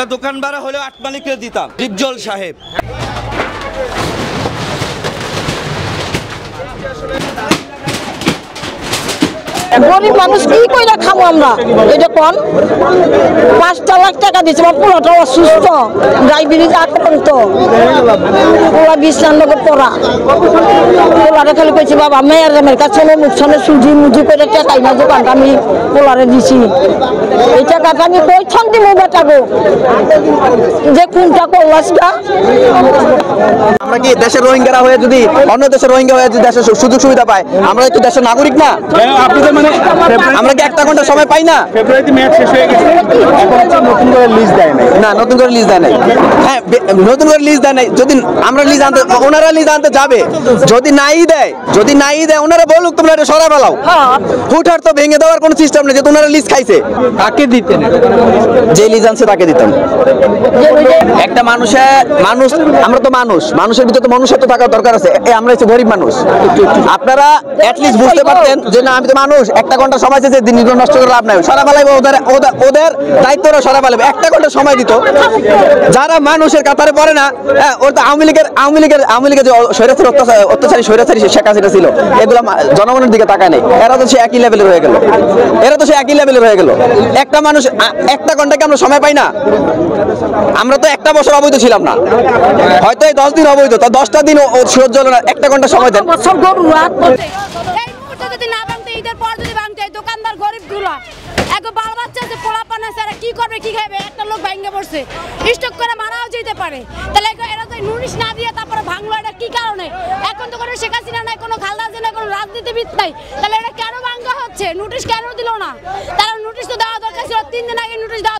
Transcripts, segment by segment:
আমরা দোকান ভাড়া হলেও 8 মালিককে দিতাম। ডিপজল সাহেব গরিব মানুষ কি কইরা খাবো আমরা? এটা কোন 5 লাখ টাকা দিচ্ছে, আমার পোলাটা অসুস্থ, ডায়াবেটিস আক্রান্ত, পোলা বিশ্রামনগর পড়া। পোলারে খালি কইছি বাবা মেয়ের কাছে মুখছনে সুজি মুজি করে টাকাই না দোকানটা আমি পোলারে দিছি। এই টাকাটা আমি কইছন দিমু বেটা গো, যে কোনটা করলাসটা। আমরা কি দেশের রোহিঙ্গারা হয়ে যদি অন্য দেশের রোহিঙ্গা হয়ে যদি দেশের সুযোগ সুবিধা পায়, আমরা একটু দেশের নাগরিক না? আমরা কি একটা ঘন্টা সময় পাই না? ফেব্রুয়ারিতে ম্যাচ শেষ হয়ে গেছে, নতুন করে লিজ দেয় না, নতুন করে লিজ দেয় নাই। হ্যাঁ, নতুন করে লিজ দেয় নাই। যদি আমরা লিজ আনতে, ওনারা লিজ আনতে যাবে, যদি নাই দেয় ওনারা বলুক তোমরা এটা সরা ফেলাও। হুটহাট তো ভেঙে দেওয়ার কোনো সিস্টেম নেই, যে ওনারা লিজ খাইছে তাকে দিতেন, যে লিজ আনছে তাকে দিতেন। একটা মানুষ, আমরা তো মানুষের ভিতরে তো মনুষ্যত্ব থাকার দরকার আছে। আমরা হচ্ছে গরিব মানুষ। আপনারা অ্যাটলিস্ট বুঝতে পারতেন যে না আমি তো মানুষ, একটা ঘন্টা সময় চেয়েছে, দিন নষ্ট করে লাভ নাই, সারা বেলায় ওদের দায়িত্বরা সারা বেলায় একটা ঘন্টা সময় দিত। যারা মানুষের কাতারে পড়ে না, ওর তো আওয়ামী লীগের যে অত্যাচারী স্বৈরাচারী শেখ হাসিনা ছিল, এগুলো জনগণের দিকে তাকায় নেই। এরা তো সে একই লেভেলের হয়ে গেল। একটা মানুষ একটা ঘন্টাকে আমরা সময় পাই না। আমরা তো একটা বছর অবৈধ ছিলাম না, হয়তো এই 10 দিন অবৈধ, তা 10টা দিন সহ্য হলো না, একটা ঘন্টা সময় দেন। দোকানদার গরিব গুলা এক বাল বাচ্চা যে পোলা পানা সারা কি করবে, কি খাবে? একটা লোক ভাঙ্গে পড়ছে, স্টক করে মারাও যেতে পারে। তাহলে এরা তো নোটিশ না দিয়ে তারপরে ভাঙলো, এটা কি কারণে? এখন তো কোনো শেখ হাসিনা নাই, কোনো খালদা জিয়া নাই, কোনো রাজনীতিবিদ নাই, তাহলে এটা কেন ভাঙ্গা হচ্ছে? নোটিশ কেন দিল না? তারা নোটিশ তো দেওয়া দরকার ছিল, 3 দিন আগে নোটিশ দেওয়া।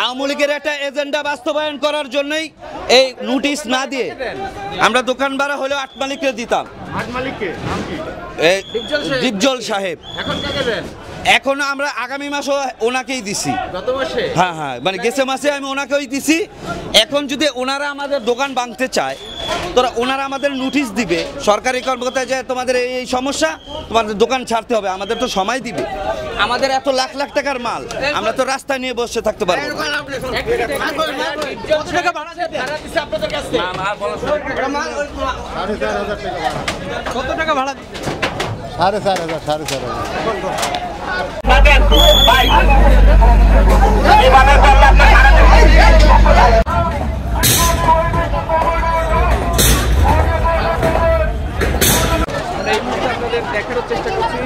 আওয়ামী লীগের একটা এজেন্ডা বাস্তবায়ন করার জন্যই এই নোটিশ না দিয়ে আমরা দোকান ভাড়া হলেও 8 মালিককে দিতাম। 8 মালিককে নাম কি? ডিপজল সাহেব। এখন কাকে দেন? এখন আমরা আগামী মাসও ওনাকেই দিছি। গত মাসে? হ্যাঁ, মানে গেছে মাসে আমি ওনাকেই দিছি। এখন যদি ওনারা আমাদের দোকান ভাঙতে চায়, তোরা ওনারা আমাদের নোটিশ দিবে সরকারি কর্মকর্তা, যে তোমাদের এই সমস্যা, তোমাদের দোকান ছাড়তে হবে। আমাদের তো সময় দিবে। আমাদের এত লাখ লাখ টাকার মাল, আমরা তো রাস্তায় নিয়ে বসে থাকতে পারবো না। কত টাকা ভাড়া? 4,500। দেখার চেষ্টা করছি।